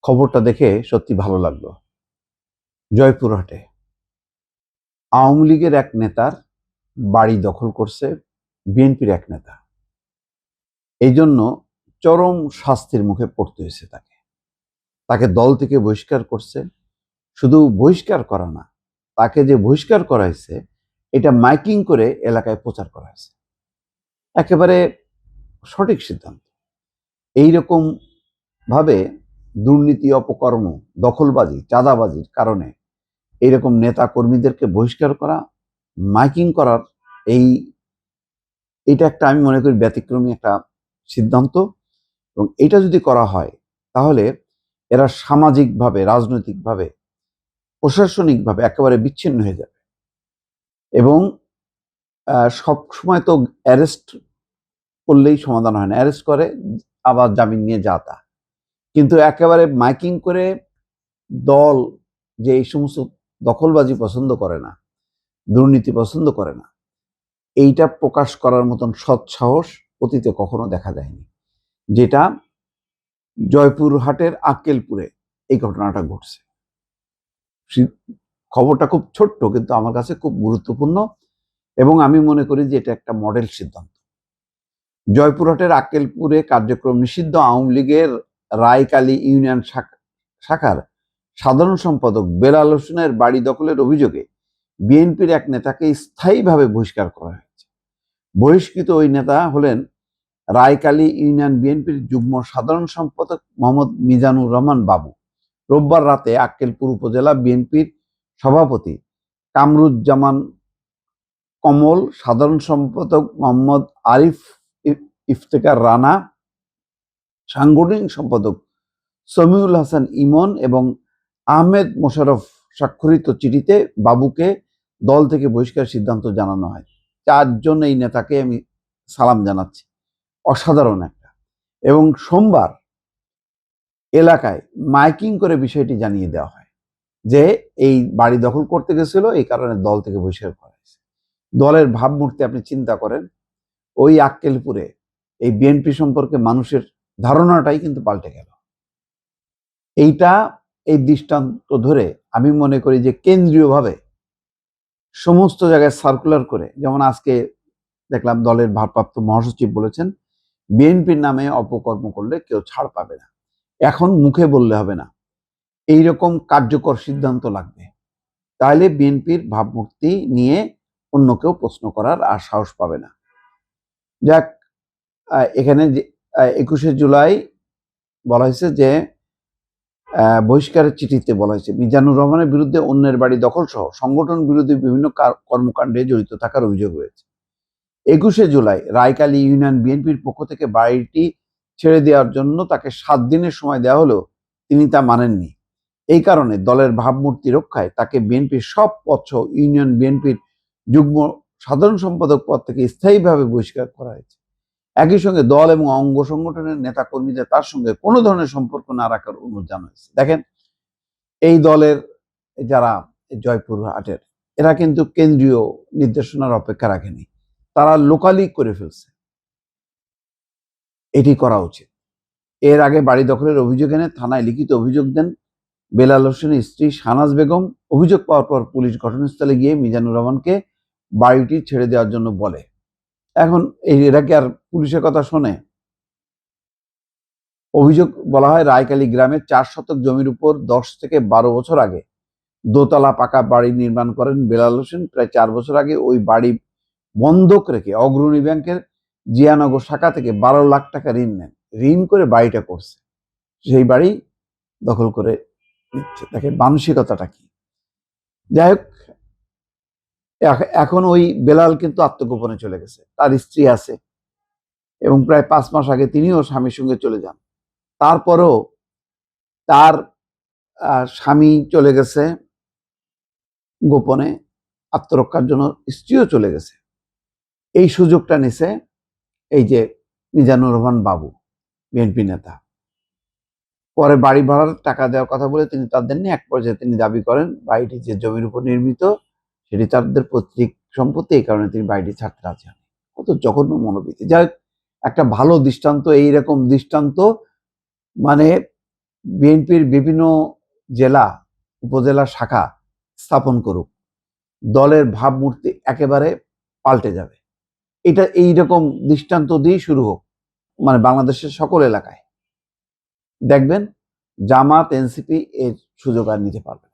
খবরটা দেখে সত্যি ভালো লাগলো। জয়পুরহাটে আওয়ামী লীগের এক নেতার বাড়ি দখল করছে বিএনপির এক নেতা। এই জন্য চরম শাস্তির মুখে পড়তে হয়েছে তাকে। তাকে দল থেকে বহিষ্কার করছে। শুধু বহিষ্কার করা না, তাকে যে বহিষ্কার করা হয়েছে এটা মাইকিং করে এলাকায় প্রচার করা হয়েছে। একেবারে সঠিক সিদ্ধান্ত। এইরকম ভাবে দুর্নীতি, অপকর্ম, দখলবাজি, চাঁদাবাজির কারণে এইরকম নেতা কর্মীদেরকে বহিষ্কার করা, মাইকিং করার এটা একটা আমি মনে করি ব্যতিক্রমী একটা সিদ্ধান্ত। এবং এটা যদি করা হয় তাহলে এরা সামাজিকভাবে, রাজনৈতিকভাবে, প্রশাসনিকভাবে একেবারে বিচ্ছিন্ন হয়ে যাবে। এবং সব সময় তো অ্যারেস্ট করলেই সমাধান হয় না, অ্যারেস্ট করে আবার জামিন নিয়ে যা তা। কিন্তু একেবারে মাইকিং করে দল যে এই সমস্ত দখলবাজি পছন্দ করে না, দুর্নীতি পছন্দ করে না, এইটা প্রকাশ করার মতন সৎ সাহস অতীতে কখনো দেখা যায়নি। যেটা জয়পুরহাটের আক্কেলপুরে এই ঘটনাটা ঘটছে। খবরটা খুব ছোট্ট, কিন্তু আমার কাছে খুব গুরুত্বপূর্ণ এবং আমি মনে করি যে এটা একটা মডেল সিদ্ধান্ত। জয়পুরহাটের আক্কেলপুরে কার্যক্রম নিষিদ্ধ আওয়ামী লীগের রায়কালী ইউনিয়ন শাখার সাধারণ সম্পাদক বেলাল হোসেনের বাড়ি দখলের অভিযোগে বিএনপির এক নেতাকে স্থায়ীভাবে বহিষ্কার করা হয়েছে। বহিষ্কৃত ওই নেতা হলেন রায়কালী ইউনিয়ন বিএনপির যুগ্ম সাধারণ সম্পাদক মোহাম্মদ মিজানুর রহমান বাবু। রোববার রাতে আক্কেলপুর উপজেলা বিএনপির সভাপতি কামরুজ্জামান কমল, সাধারণ সম্পাদক মোহাম্মদ আরিফ ইফতেখার রানা, সাংগঠনিক সম্পাদক সমিউল হাসান ইমন এবং আহমেদ মোশাররফ স্বাক্ষরিত চিঠিতে বাবুকে দল থেকে বহিষ্কার সিদ্ধান্ত জানানো হয়। 4 জন এই নেতাকে আমি সালাম জানাচ্ছি, অসাধারণ একটা। এবং সোমবার এলাকায় মাইকিং করে বিষয়টি জানিয়ে দেওয়া হয় যে এই বাড়ি দখল করতে গেছিল, এই কারণে দল থেকে বহিষ্কার করা হয়েছে। দলের ভাবমূর্তি আপনি চিন্তা করেন, ওই আক্কেলপুরে এই বিএনপি সম্পর্কে মানুষের ধারণাটাই কিন্তু পাল্টে গেল। এই দৃষ্টান্ত ধরে আমি মনে করি যে কেন্দ্রীয়ভাবে সমস্ত জায়গায় সার্কুলার করে, যেমন আজকে দেখলাম দলের ভারপ্রাপ্ত মহাসচিব বলেছেন বিএনপির নামে অপকর্ম করলে কেউ ছাড় পাবে না। এখন মুখে বললে হবে না, এইরকম কার্যকর সিদ্ধান্ত লাগবে। তাহলে বিএনপির ভাবমূর্তি নিয়ে অন্য কেউ প্রশ্ন করার আর সাহস পাবে না। যাক, এখানে 21শে জুলাই বলা হয়েছে যে বহিষ্কারের চিঠিতে বলা হয়েছে মিজানুর রহমানের বিরুদ্ধে অন্যের বাড়ি দখল সহ সংগঠন বিরোধী বিভিন্ন কর্মকাণ্ডে জড়িত থাকার অভিযোগ রয়েছে। 21শে জুলাই রায়কালী ইউনিয়ন বিএনপির পক্ষ থেকে বাড়িটি ছেড়ে দেওয়ার জন্য তাকে 7 দিনের সময় দেওয়া হলেও তিনি তা মানেননি। এই কারণে দলের ভাবমূর্তি রক্ষায় তাকে বিএনপির সব পদ সহ ইউনিয়ন বিএনপির যুগ্ম সাধারণ সম্পাদক পদ থেকে স্থায়ীভাবে বহিষ্কার করা হয়েছে। একই সঙ্গে দল এবং অঙ্গ সংগঠনের নেতা কর্মীদের তার সঙ্গে কোনো ধরনের সম্পর্ক না রাখার অনুরোধ জানানো হয়েছে। দেখেন, এই দলের যারা জয়পুরহাটের, এরা কিন্তু কেন্দ্রীয় নির্দেশনার অপেক্ষা রাখেনি, তারা লোকালি করে ফেলছে। এটি করা উচিত। এর আগে বাড়ি দখলের অভিযোগ এনে থানায় লিখিত অভিযোগ দেন বেলাল হোসেনের স্ত্রী শাহনাজ বেগম। অভিযোগ পাওয়ার পর পুলিশ ঘটনাস্থলে গিয়ে মিজানুর রহমানকে বাড়িটি ছেড়ে দেওয়ার জন্য বলে। এখন এরা কি আর পুলিশের কথা শোনে? অভিযোগ বলা হয় রায়কালী গ্রামের 4 শতক জমির উপর 10 থেকে 12 বছর আগে দোতলা পাকা বাড়ি নির্মাণ করেন বেলাল হোসেন। প্রায় 4 বছর আগে ওই বাড়ি বন্ধক রেখে অগ্রণী ব্যাংকের জিয়ানগর শাখা থেকে 12 লাখ টাকা ঋণ নেন। ঋণ করে বাড়িটা করছে, সেই বাড়ি দখল করে নিচ্ছে। দেখেন মানসিকতাটা কি। যাই হোক, এখন ওই বেলাল কিন্তু আত্মগোপনে চলে গেছে, তার স্ত্রী আছে এবং প্রায় 5 মাস আগে তিনিও স্বামীর সঙ্গে চলে যান। তারপরেও তার স্বামী চলে গেছে গোপনে আত্মরক্ষার জন্য, স্ত্রীও চলে গেছে। এই সুযোগটা নিছে এই যে মিজানুর রহমান বাবু, বিএনপি নেতা। পরে বাড়ি ভাড়ার টাকা দেওয়ার কথা বলে তিনি তা দেননি। এক পর্যায়ে তিনি দাবি করেন বাড়িটি যে জমির উপর নির্মিত সেটি তাদের পৈতৃক সম্পত্তি, এই কারণে তিনি বাড়িটি ছাড়তে রাজি হন। কত জঘন্য মনোবৃত্তি। যাই হোক, একটা ভালো দৃষ্টান্ত। এইরকম দৃষ্টান্ত মানে বিএনপির বিভিন্ন জেলা উপজেলা শাখা স্থাপন করুক, দলের ভাবমূর্তি একেবারে পাল্টে যাবে। এটা এইরকম দৃষ্টান্ত দিয়ে শুরু হোক, মানে বাংলাদেশের সকল এলাকায়। দেখবেন জামাত এনসিপি এর সুযোগ আর নিতে পারবে না।